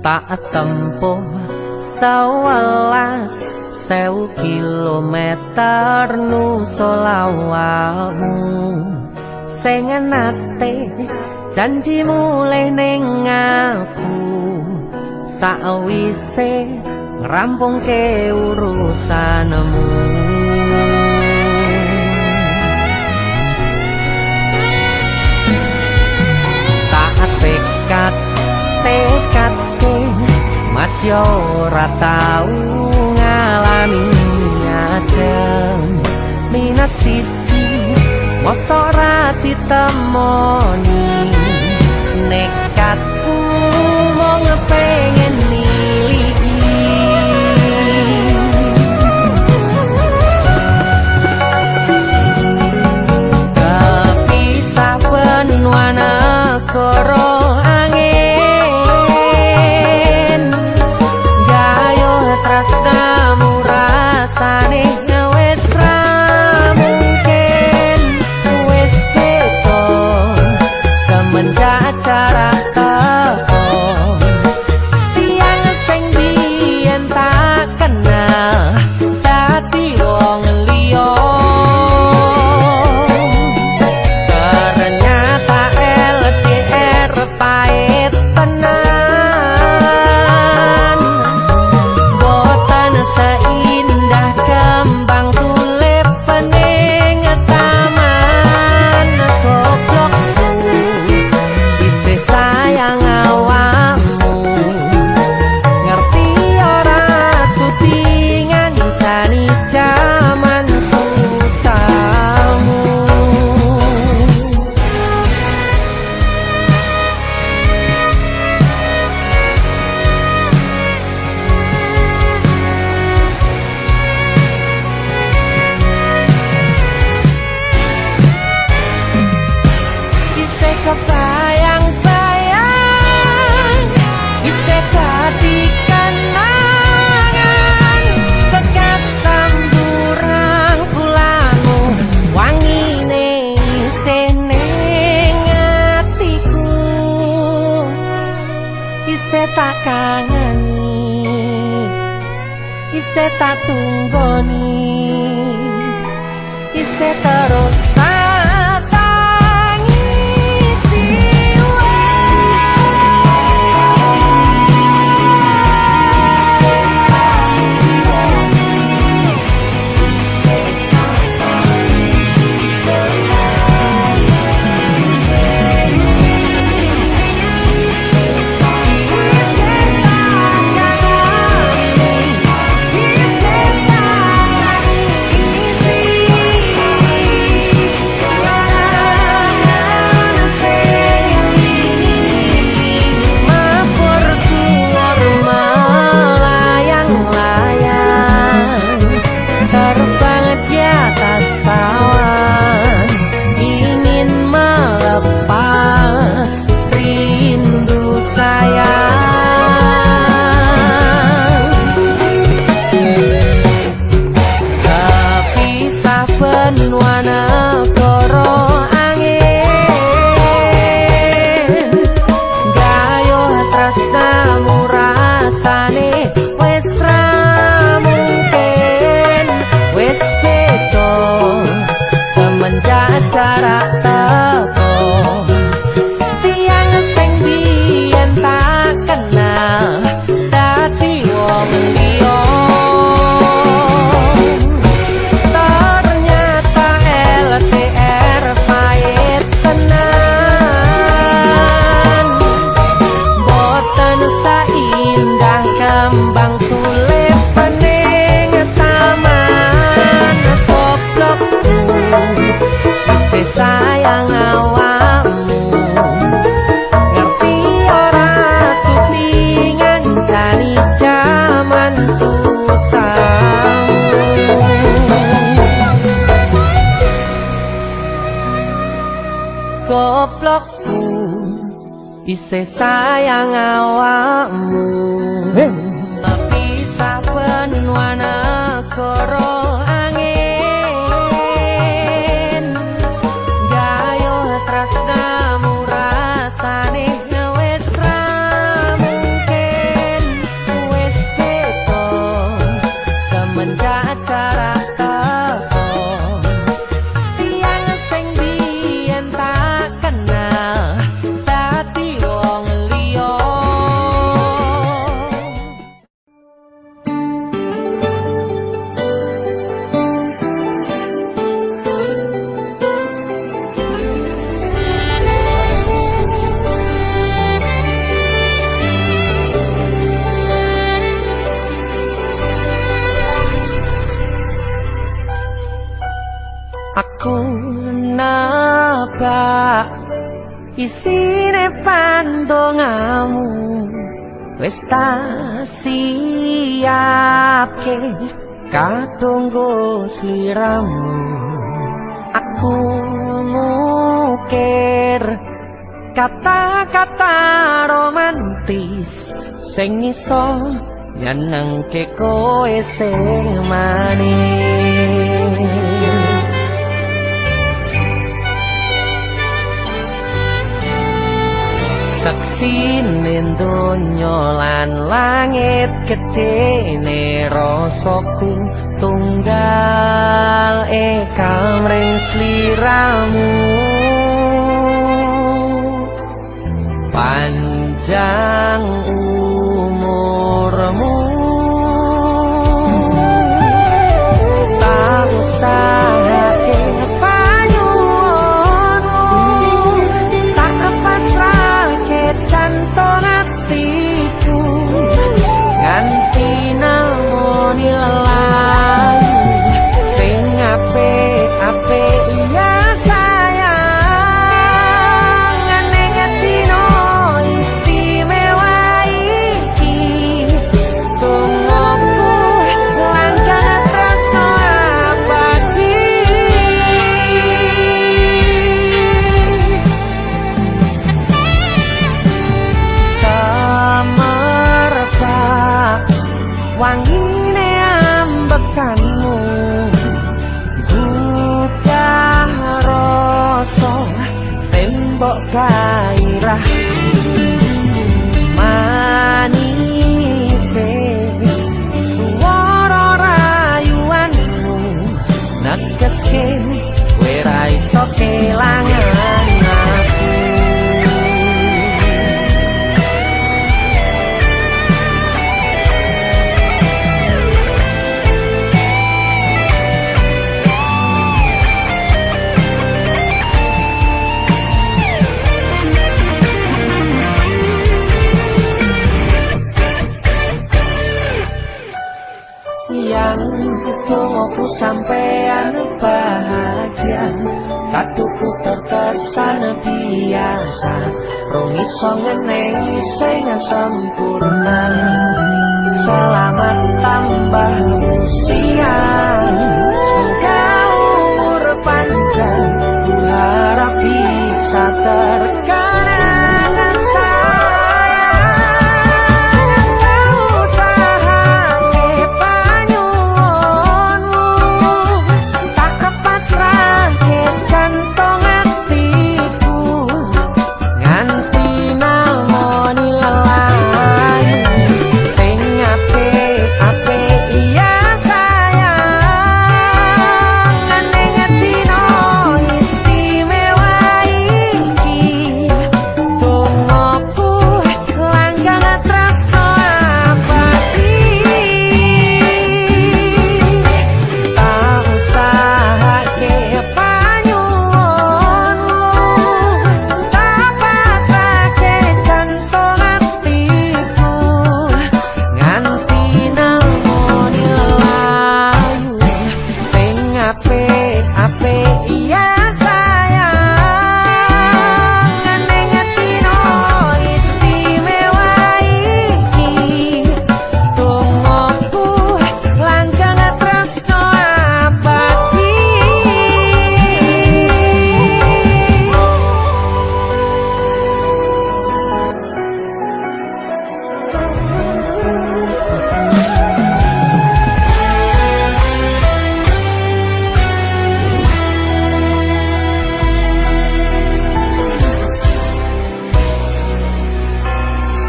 tak tempuh 11.000 kilometer nusolawakmu sing nate janji mulih ning aku sawise ngrampungke urusanmu. Tak tekadke mas yo ora tau ngalami nyadem minus siji mosok ora ditemoni nekatku mau ngepengen miliki kepisah benua negara angin gayo tresnamu rasane wis ra mungkin wis beda semenjak jarak teko tiang sing biyen tak kenal dadi wong liya ternyata LDR pahit tenan boten seindah kembang tulip pening taman goblok isih sayang awakmu ngerti ora sudi ngancani jaman susahmu. Isih kebayang-bayang isih dadi kenangan bekas samburan bulanmu wangine isih ning atiku isih tak kangeni isih tak tunggoni isih terus tak tangisi benua negara angin gayo tresnamu rasane wis ra mungkin wis beda semenjak jarak teko tiang sing biyen tak kenal dadi wong liya kembang tulip pening taman goblok isih sayang awakmu ngerti ora sudi ngancani jaman susahmu goblokku isih sayang awakmu tapi saben negara angin gayo tresnamu rasane wis ra mungkin isine pandongamu wis tak siapke kadunggo sliramu aku ngukir kata-kata romantis sing iso nyenengke kowe sing manis saksine donya lan langit gedene rasaku tunggal kamring sliramu panjang umurmu tak usahake panyuwunmu tak pasrahke jantung atiku nganti namoni lelayu sing apik-apik ya wangine ambekanmu buka rasa tembok gairah manise suara rayuanmu negeske kowe ra iso kelangan aku yang tunggu sampean bahagia katuku terkesan biasa rong iso ngeneni sing sempurna selamat tambah usia semoga umur panjang ku harap bisa terkenang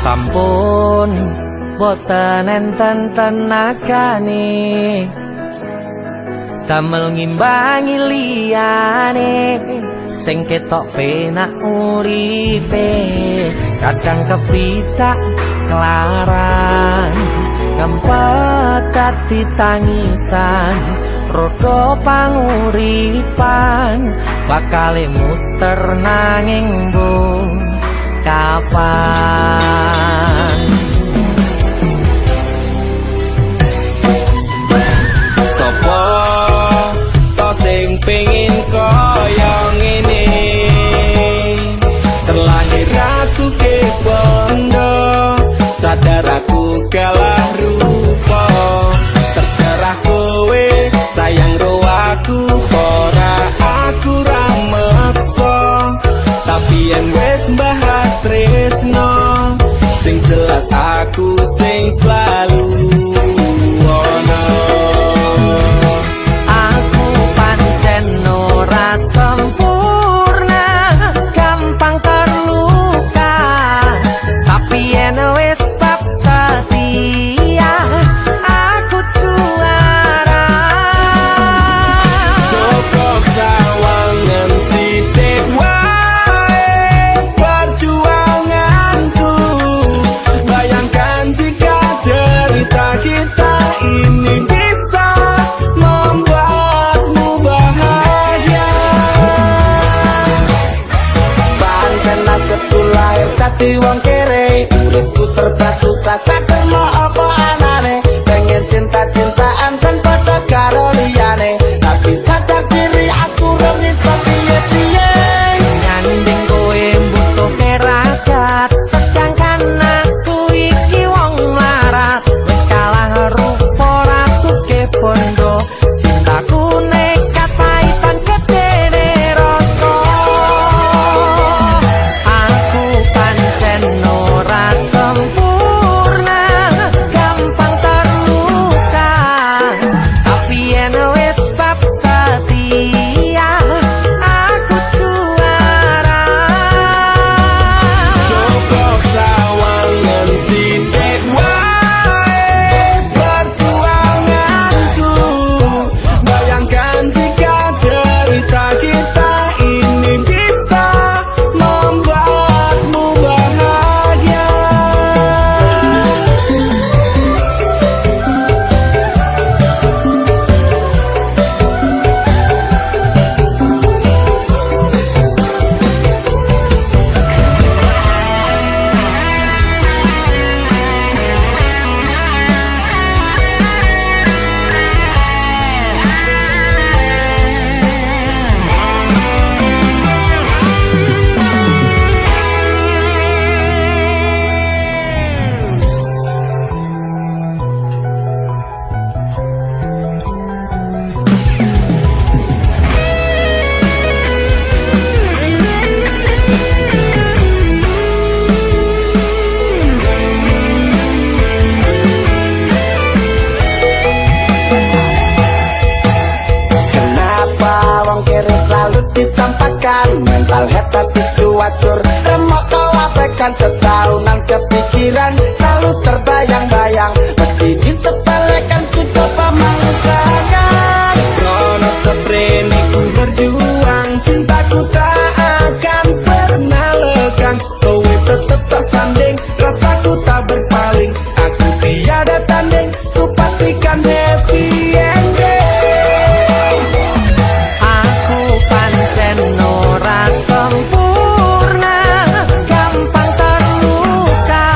sampun boten enten tenagane damel ngimbangi liyane sing ketok penak uripe kadang kepitak kelaran kempet dadi tangisan rodo panguripan bakale muter nanging mbung kapan sapa to sing pengin kaya ngene seleraku kalah rupa. Terserah kowe sayang ro aku ora aku ra meksa, tapi yen wis bahas tresno sing jelas aku sing selalu ono. Aku pancen ora sempurna, gampang terluka, tapi yen wis bab setia aku juara. Joko sawangan sithik wae perjuanganku. Bayangkan jika cerita kita ini bisa membuatmu bahagia. Pancen nasibku lahir dadi wong kere, uripku serba susah sakno apa anane. Pengen cinta-cintaan tanpa karo liyane, tapi sadar diri aku ora iso piye-piye. Nyanding kowe butuh keragat, sedangkan aku iki wong larat. Wis kalah rupa ra sugih bondo, cintaku nekat paitan gedene rasa. Aku pancen ora sempurna, gampang terluka, tapi yen wis bab setia aku juara. Joko sawangan sithik wae perjuanganku. Bayangkan jika cerita kita ini bisa membuatmu bahagia. Kenapa wong kere selalu dicampakkan? Mental head tapi cuacur, remok kau abaikan. Setaunan kepikiran selalu terbayang-bayang, meski disepelekan ku coba mengusahakan. Sekono seprene ku berjuang, cintaku tak akan pernah lekang. Kowe tetep tak sanding, rasaku tak berpaling. Aku tiada tanding, ku pastikan happy ending. Aku pancen ora sempurna, gampang terluka,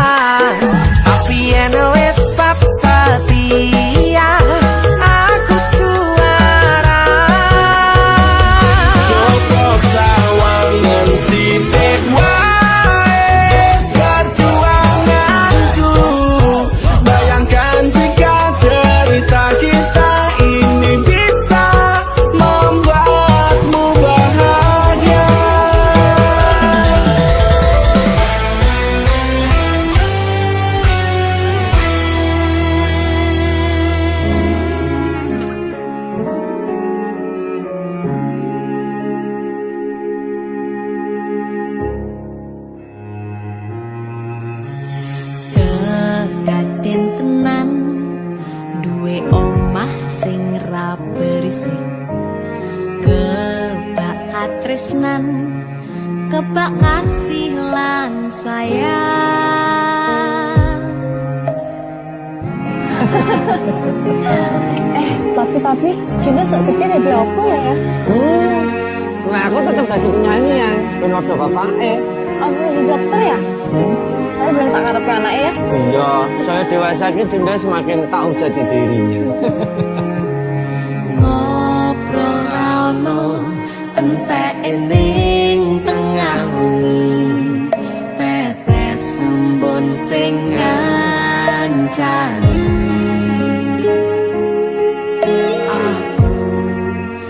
tapi yen wis bab setia aku juara. Joko sawangan sithik wae perjuanganku. Bayangkan jika cerita kita ini bisa membuatmu bahagia. Kedaden tenan duwe omah sing ra berisik, kebak katresnan, kebak kasih lan sayang. Tapi Cina segede jadi apa ya? Nah aku tetap jadi penyanyi ya, penodo bapaknya. Aku jadi dokter ya? Tapi bilang sakarep anaknya ya? Iya, saya dewasa ini Dinda semakin tahu jati dirinya. Ngobrol rano entek ening tengah wengi, tetes embun sing ngancani aku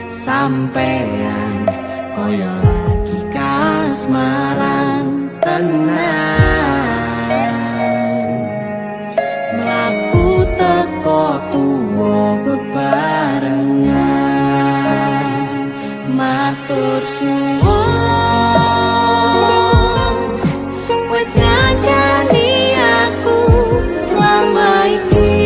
sampean koyo lagi kasmaran tenan mlaku teko tuwa bebarengan matur suwun wis ngancani aku selama iki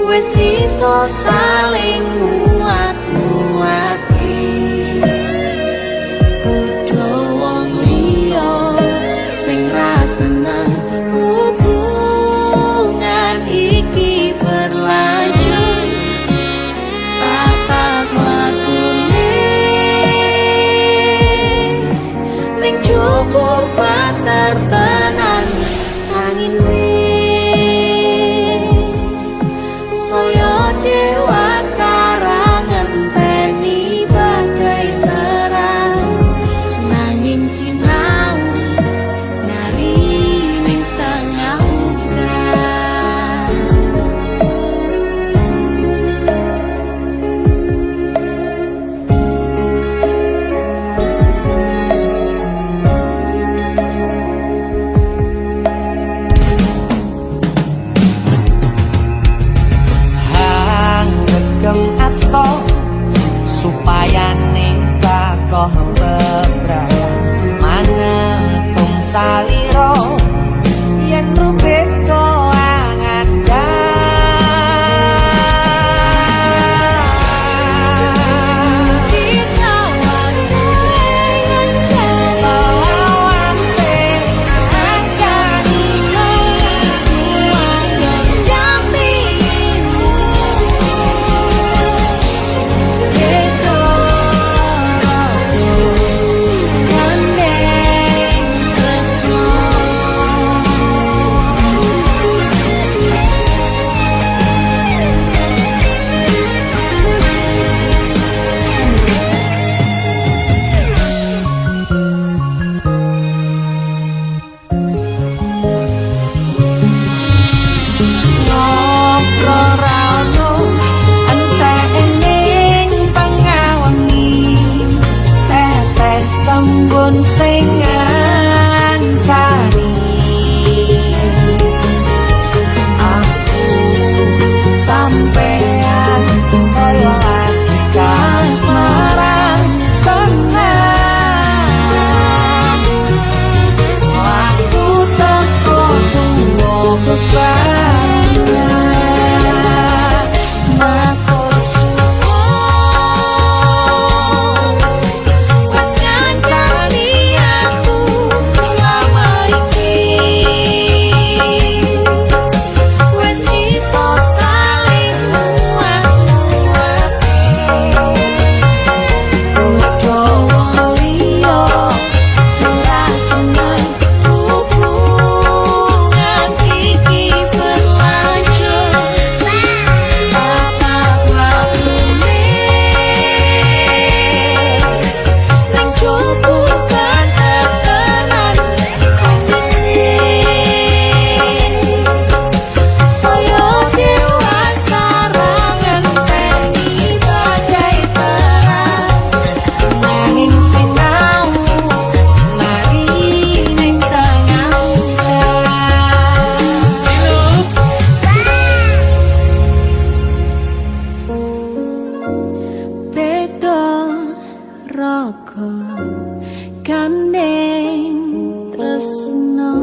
wis iso saling muat-muati kudu wong liya sing ra seneng hubungan iki berlanjut tata lakune ning cukup pater tenan angin saya dewasa ra ngenteni badai terang nanging sinau nari ning tengah udan Gem asto supaya nikah koh bebraya manentung saliro yen rubet koangan sing ngancani aku sampean koyo lagi kasmaran tenan aku teko tuwa bebarengan matur suwun wis ngancani aku selama iki wis iso saling muat-muati kudu wong liya sing ra seneng hubungan iki berlanjut apa lakune ning cukup tenan saya dewasa ra ngenteni badai terang nanging sinau mari ning tengah beda raga gandeng tresno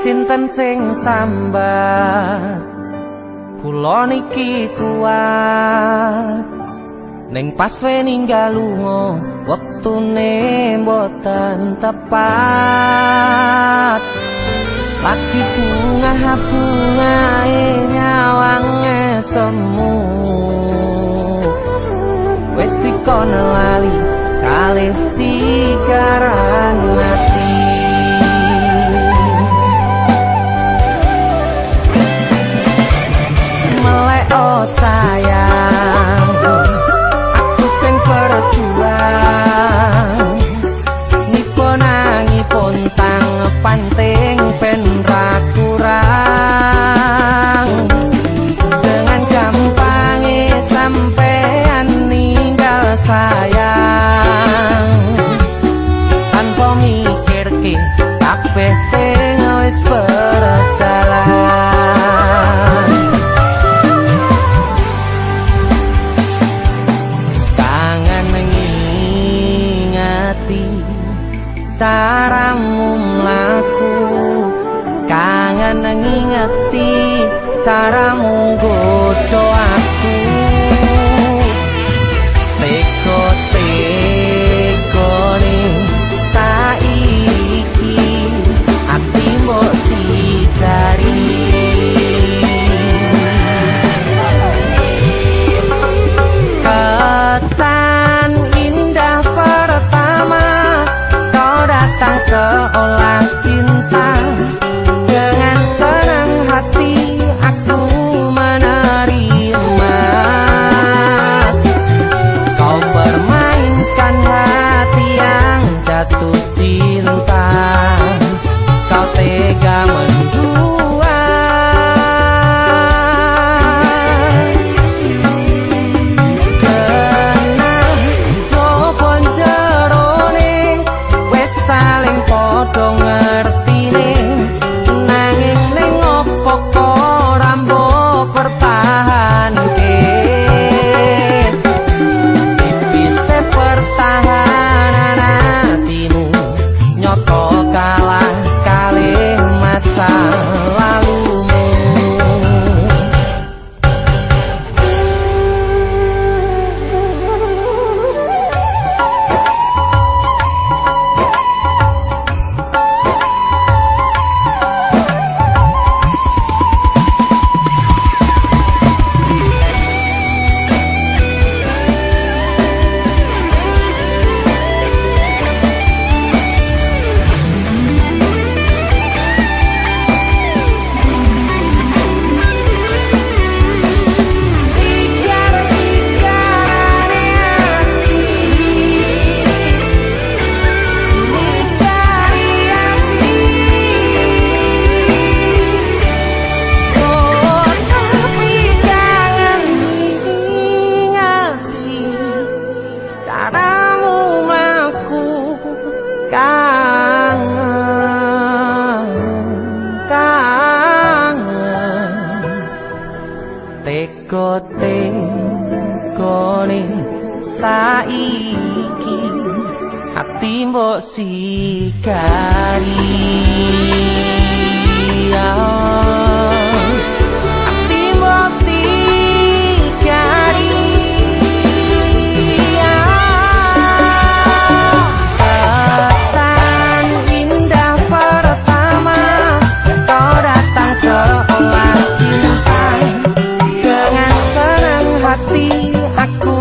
sinten sing sambat kula niki kuat ning pas ninggal lunga wektune mboten tepat lagi bunga-bungae nyawange semu wis dikono lali kalih sikaran ati mikirke kabeh sing wis berjalan. Kangen ngingati caramu mlaku, kangen ngingati caramu godho aku. Teko-tekone saiki ati mbok sidari. Kesan indah pertama kau datang seolah cinta. Dengan senang hati aku menerima. Kau permainkan hati yang jatuh cinta. Kau tega mendua. Kenang jopon jerone wes saling podo ngertine. Nanging ning opo kok rambo pertahanke. Tipise pertahanan hatimu nyoto kalah kalih masa lalumu. Caramu mlaku kangen teko-tekone saiki ati mbok sikari. Ati mbok sikari. Kesan indah pertama kau datang seolah cinta. Dengan senang hati aku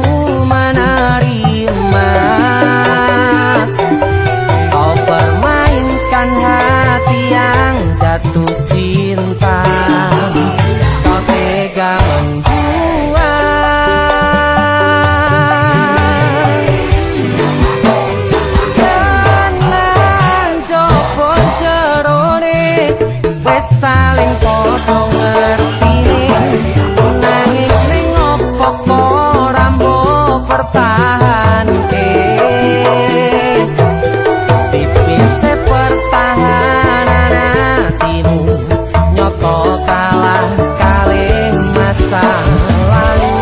menerima. Kau permainkan hati yang jatuh cinta. Kau tega membuat. Kenang jopon jerone wes saling podo ngertine. Nanging ning opo kok rambo pertahanke. Tipise pertahanan hatimu nyoto kalah kalih masa lalu.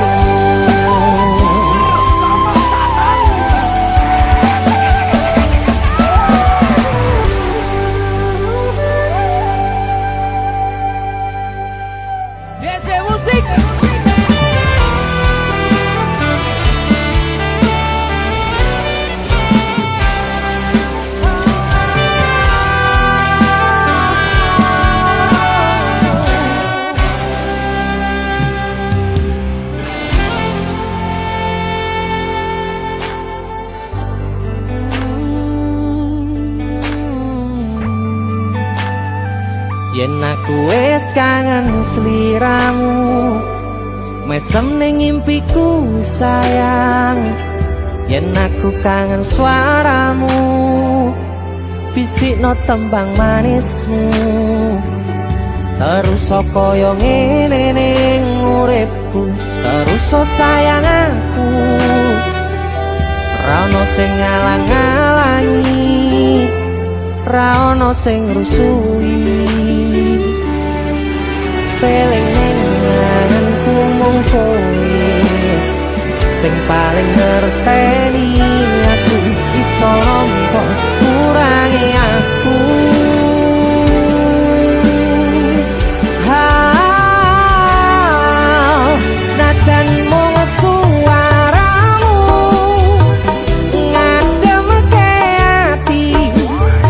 Yen aku wis kangen sliramu, mesem ning impiku sayang. Yen aku kangen suaramu, bisikno tembang manismu. Terus kaya ngene ning uripku, terus sayang aku. Ra ono sing ngalang-alangi ra ono sing rusui. Feeling ning anganku mung kowe sing paling ngerteni aku, iso nampa kurangi aku. Senajan mung suaramu ngademke ati,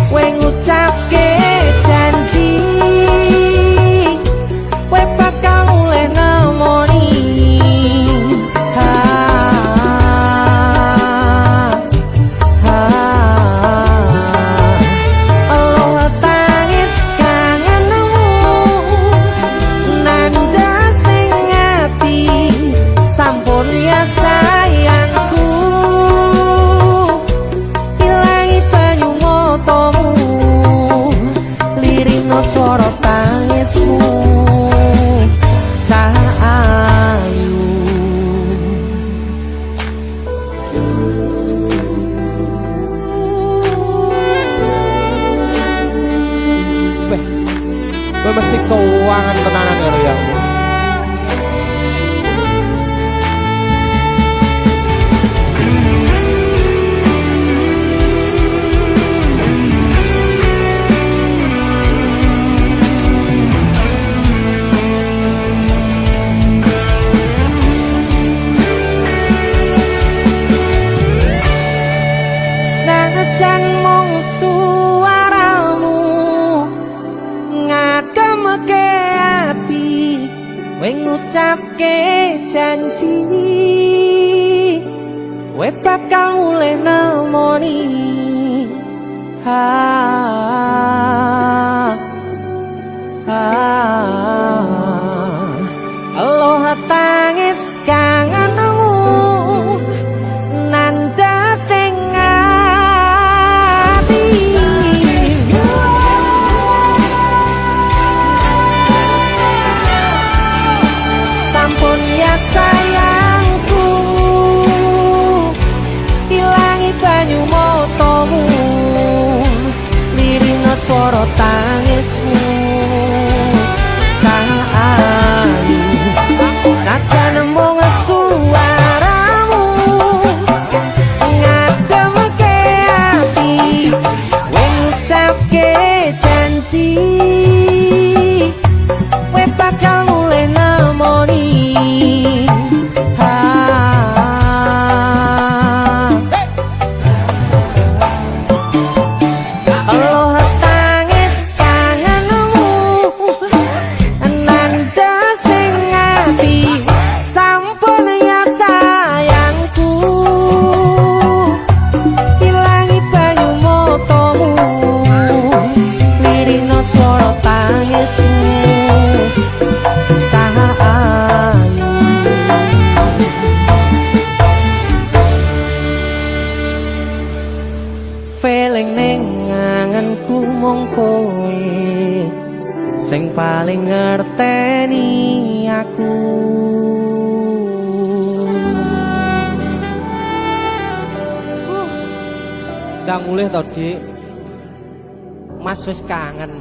kowe ngucapke janji kowe bakal mulih nemoni. Allah tangis kangenmu nandas ning ati, sampun ya sayangku, ilangi banyu matamu, lirino swara tangismu, cah ayu. Weh, kowe mesti keuangan tenanan karo yang senajan mung suaramu ngademke ati, kowe ngucapke janji kowe bakal mulih nemoni. Allah tangis kangenmu nandas ning ati, sampun ya sayangku, ilangi banyu matamu, lirino swara tangismu, cah ayu. Senajan mung suaramu ngademke ati, kowe ngucapke janji kowe bakal mulih nemoni. Allah tangis kangenmu nandas ning ati, sampun ya sayangku, ilangi banyu matamu, lirino swara tangismu, cah ayu. Feeling ning anganku mung kowe sing paling ngerteni aku. Ndang mulih to, Dik. Mas wis kangen.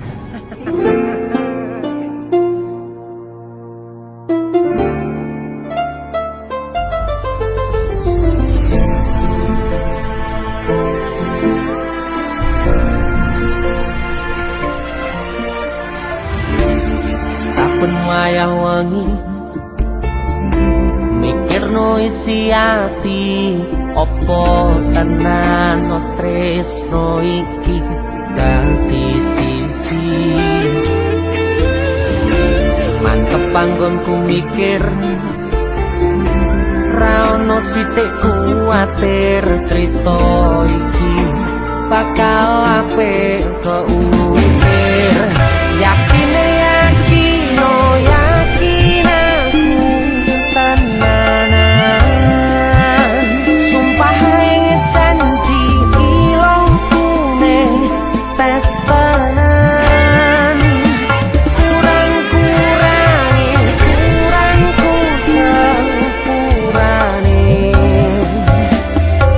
Saben wayah wengi mikirno isi ati, opo tenan tresno iki dadi siji. Mantep panggonku mikir ra ono sithik kuwatir, crita iki bakal apik keukir. Yakine yakino yakin aku tenanan, sumpah ing janji ilongkune tes tenan. Kurangku sepurane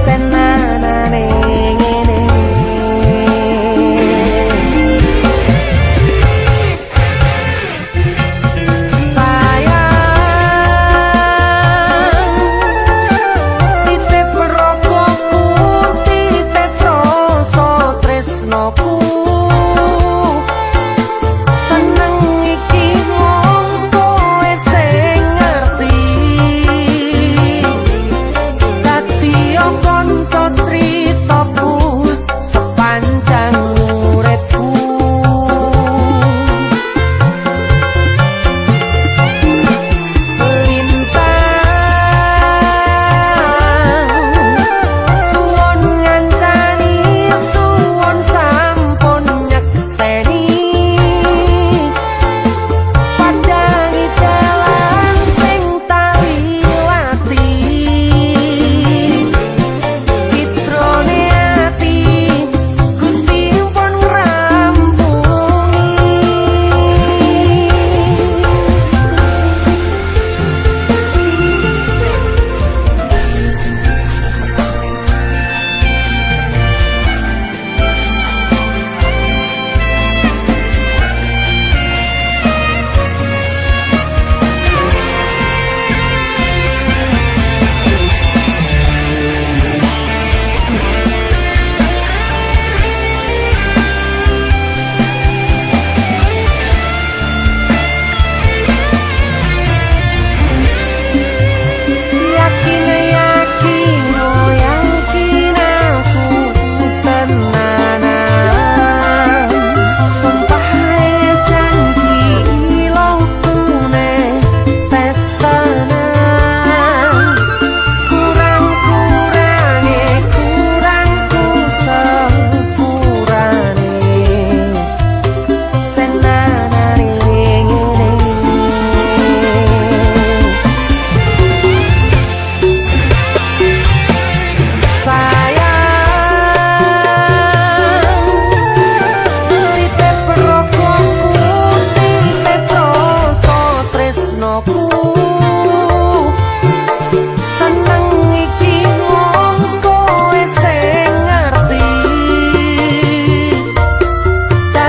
cenanane ngene.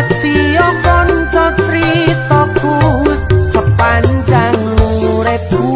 Setya kanca critaku sepanjang uripku.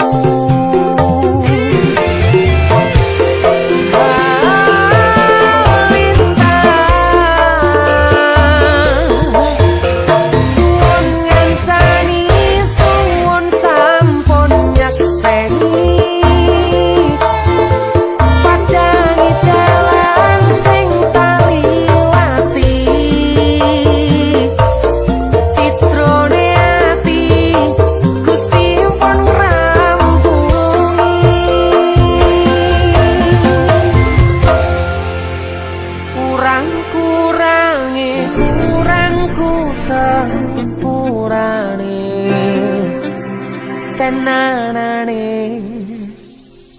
Cenanane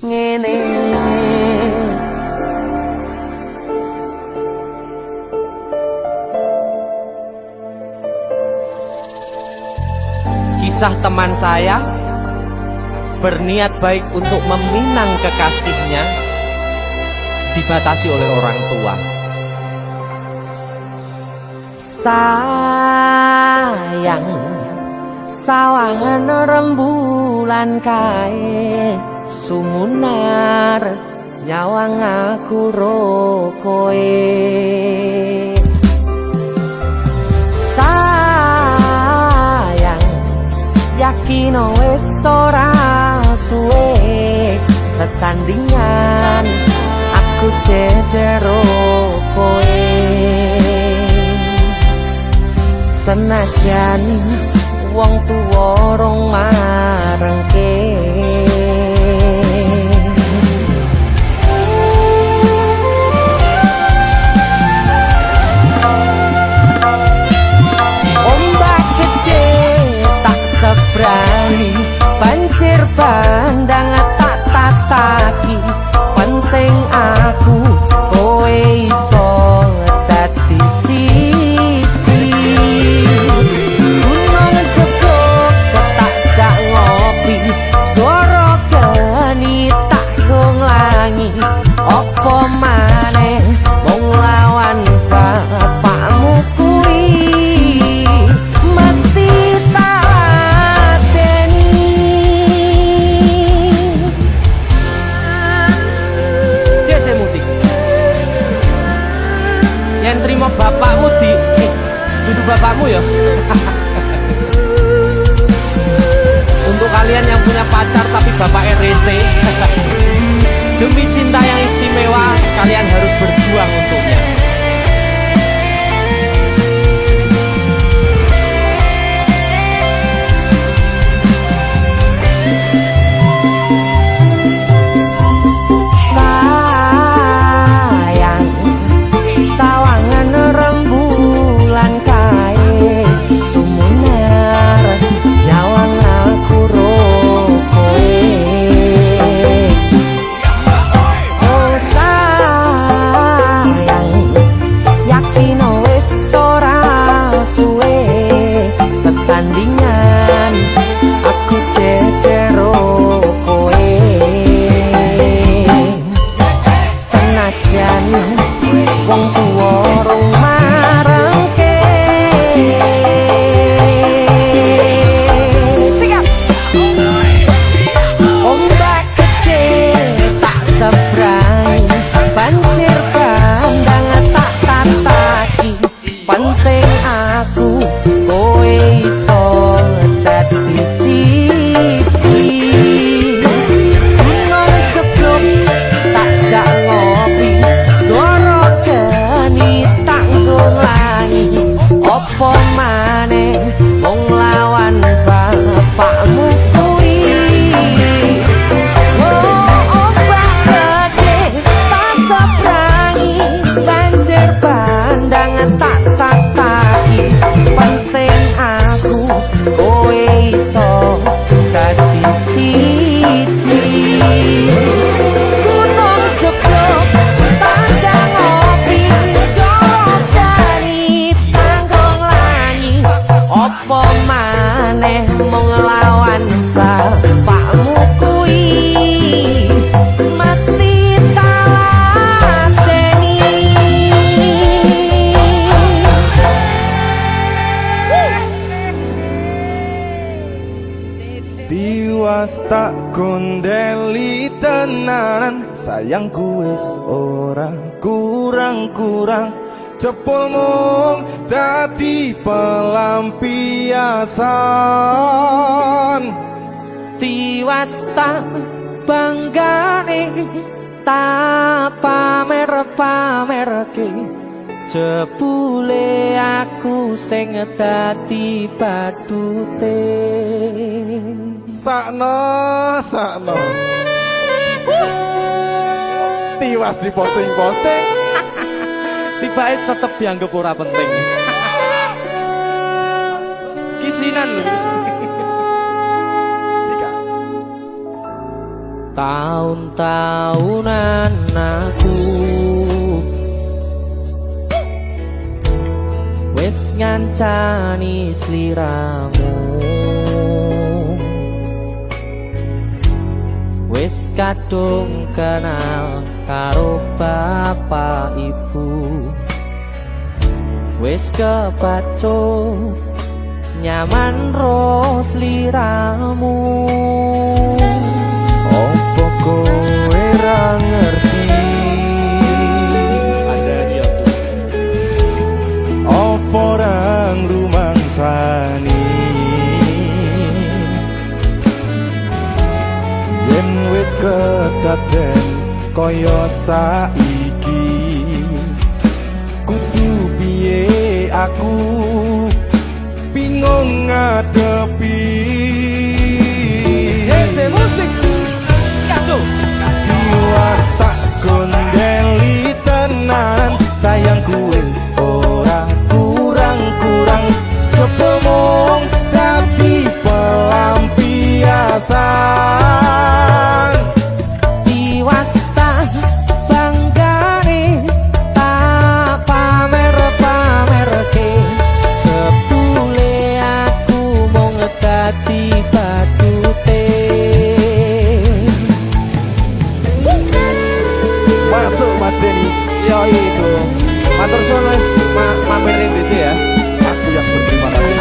ngene. Kisah teman saya berniat baik untuk meminang kekasihnya dibatasi oleh orang tua. Sayang, sawangan rembulan kae sumunar nyawang aku rokoe. Sayang, yakin wis ora suwe sesandingan aku jejero koe. Senajan wong tuwa rong marengke. Ombak gede tak sebrani, banjir bandang tak tataki. Penting aku kowe iso dadi siji. Gunung Jogok tak jak ngopi, segara geni tak nglangi. Apa maneh wong lawan bapakmu kuwi mesti tak deni. Dese musik yang terima bapakmu di duduk bapakmu ya. Untuk kalian yang punya pacar tapi bapaknya rese, demi cinta yang istimewa kalian harus berjuang untuknya. Sayang, sawangan rembulan kae sumunar nyawang aku rokoe. Oh sayang, yakin wis ora suwe sesandingan aku jejero koe. Senajan wong tuwa rong marengke. Sikap ombak gede tak sebrang, banjir bandang tak tataki. Penting aku kowe iso dadi siji. Gunung Jogok tak jak ngopi, segara geni tak nglangi. Apa maneh wong lawan bapakmu kuwi. Oh ombak gede tak sebrangi, banjir bandang tak tataki. Penting aku kowe iso dadi siji. Gunung Jogok tak jak ngopi, segara geni tak nglangi. Apa maneh mung lawan bapakmu kuwi mesti tak ladeni. Tiwas tak kondeli tenanan, sayangku wis ora kurang-kurang, jebul mung dadi pelampiasan. Tiwas tak banggane tak pamer-pamerke, jebule aku sing dadi badute. Sakno Tiwas di posting-posting, Tibae tetep dianggap ora penting. Kisinan lho. Tahun-tahunan aku wis ngancani sliramu, wis kadung kenal karo bapak ibu, wis kepacu nyaman ro sliramu. opo kowe ra ngerti, Ada dia. opo ra ngrumangsani, yen wis kedaden kaya saiki, kudu piye aku bingung ngadepi. Ese musik kado. Tiwas tak kondeli tenan, sayangku wis ora kurang-kurang, jebul mung dadi pelampiasan. Tiwas tak banggane tak pamer-pamerke, jebule aku mung dadi badute. Masuk Mas Denny, Yo itu matur suwun wis mamerin DJ ya. aku yang berterima kasih.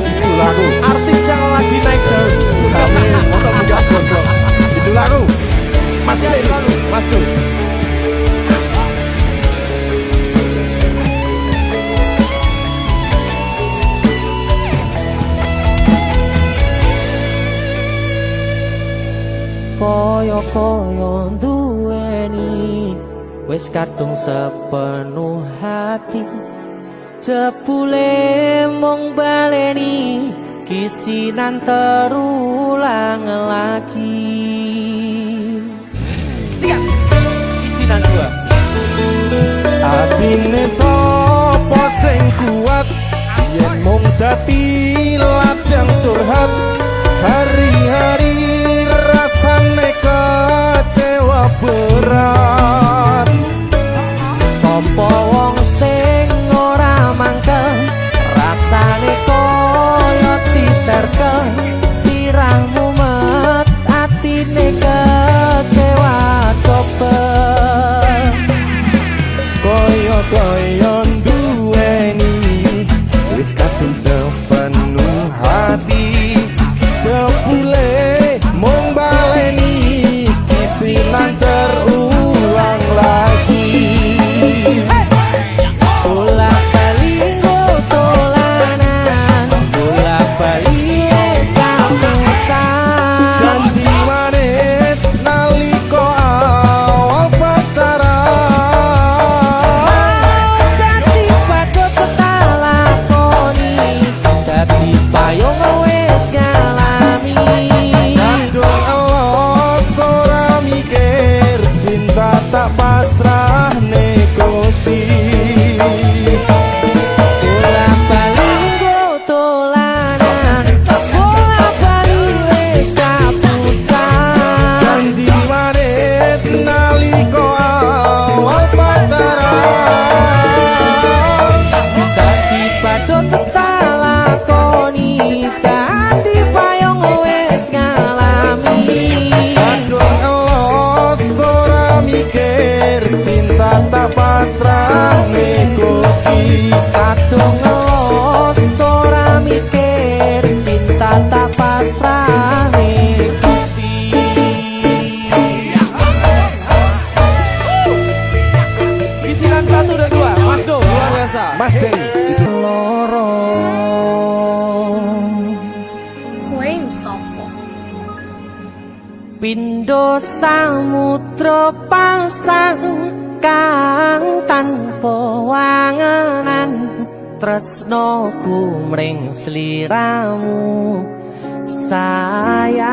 Itu lagu, Artis yang lagi naik daun. amin, motor megah gondrong. Itu lagu, Mas Ya, Denny. selalu, Mas Dul. Koyo-koyo duweni wis kadung sepenuh hati, jebule mung baleni kisinan terulang lagi. Sikat kisinan dua. Atine sapa sing kuat, yen mung dadi ladang curhat, hari-hari rasane kecewa berat. Sapa wong sing ora mangkel, rasane koyo diserkel, sirahmu met atine kecewa coba. Koyo-koyo loro. Kowe sapa? Pindho samudra pasang kang tanpa wangenan, tresnaku mring sliramu sayang.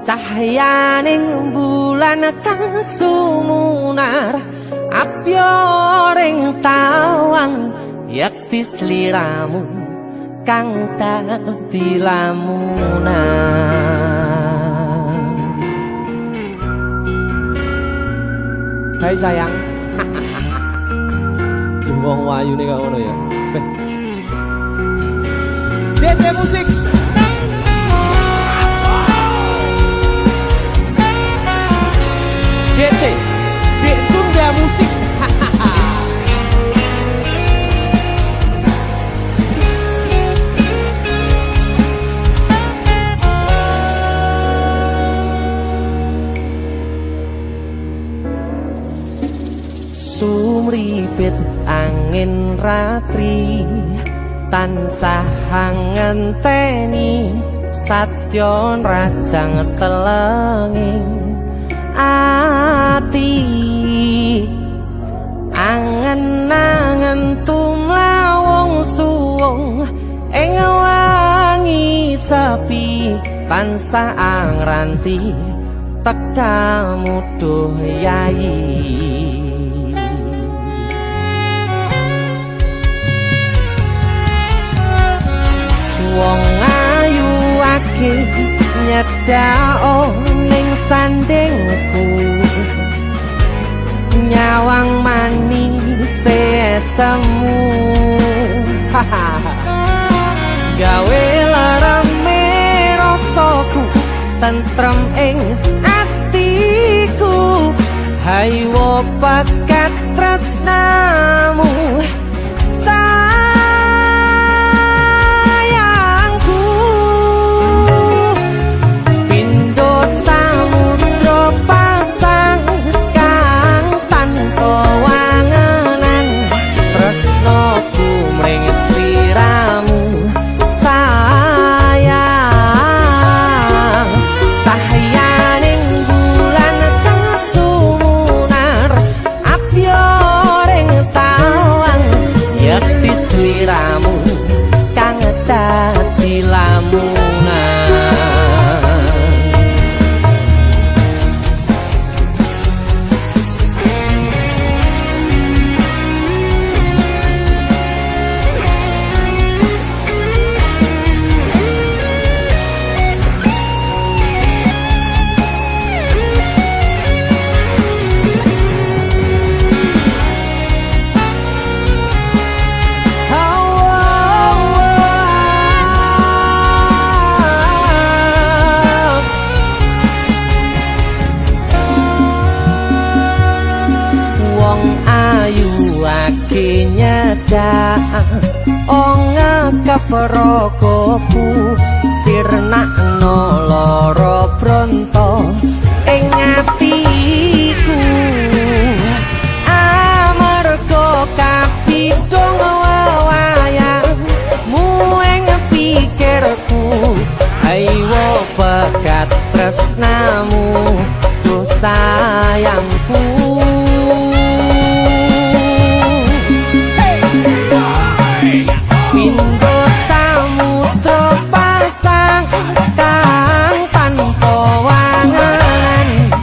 Cahyaning bulan kang sumunar apyoring tawang, yakti sliramu kang dadi lamunan. Hai sayang. Jembong wayu nih kak ngono ya. DC musik. DC, Dek Tunda Musik. Sumripit angin ratri tansah ngenteni satyon rajang telenging ati. Angen-angen tumlawung suwung ing wangi sepi tansah angranti tekamu duh yayi. Wong ayu akeh nyedhak ning sandingku, nyawang manis semu gawe larame rasaku tentrem ing atiku. Haywo pakat tresnamu sayangku. Pindho samudra pasang kang tanpa wangenan, tresnaku mring sliramu sayang. Cahyaning bulan kang sumunar apyoring tawang, yakti sliramu kang dadi lamunan. Nyedak ngekep rogoku sirnakno lara bronto ing atiku. Amarga kapidhong wewayangmu ing pikirku, haywo pekat tresnamu duh sayangku. Pindho samudra pasang kang tanpa wangenan,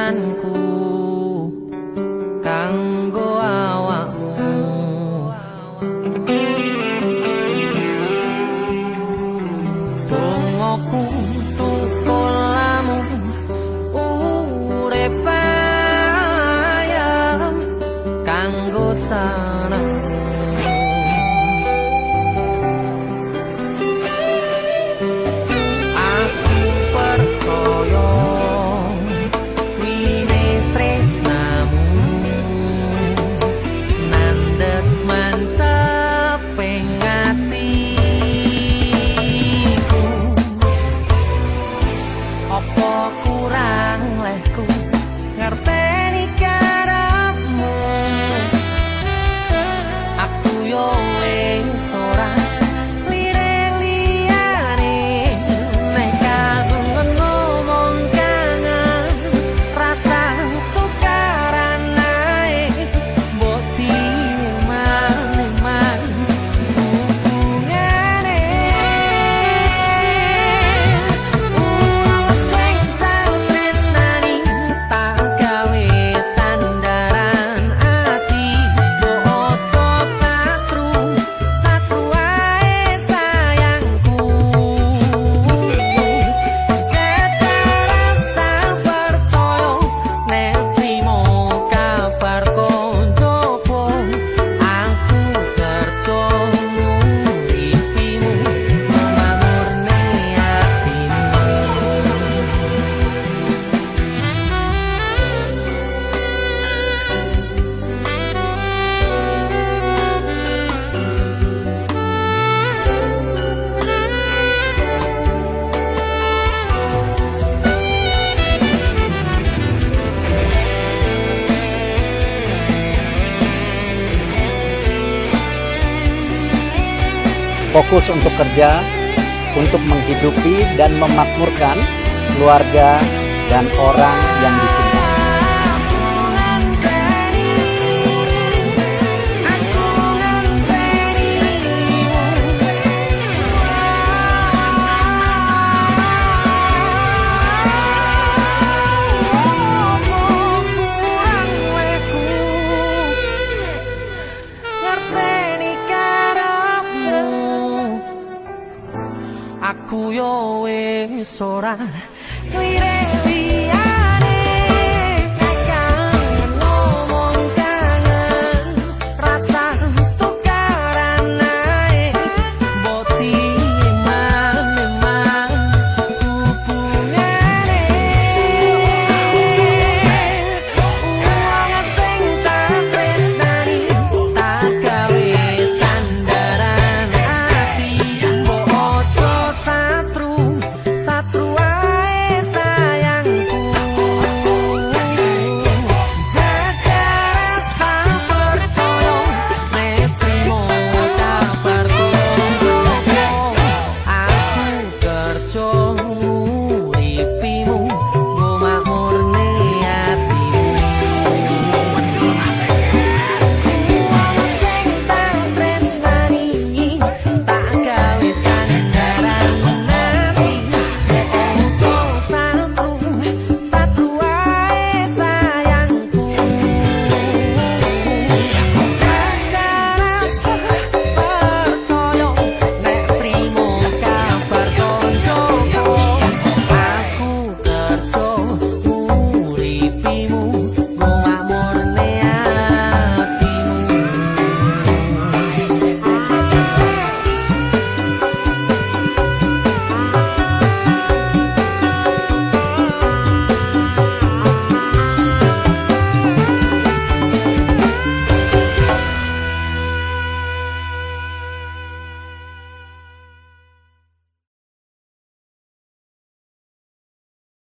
tresnanku kanggo awakmu. Tungoku tukulamu urip ayam kanggo sanangmu. Aku percaya wine tresnamu nandes manceping atiku. Apa kurang lehku ngerteni karepmu. Aku yo wis ora lire-liyane nek kagungan ngomong kangen rasa tukaran nae mbok diman-man hubungane. Sing tau tresnani tak gawe sandaran ati mbok ojo satru ae sayangku. Jeta rasa percaya nek trimo kabar koncoku. Aku kerja nguripimu memamurne atimu. Fokus untuk kerja, untuk menghidupi dan memakmurkan keluarga dan orang yang dicintai. Aku yo wis ora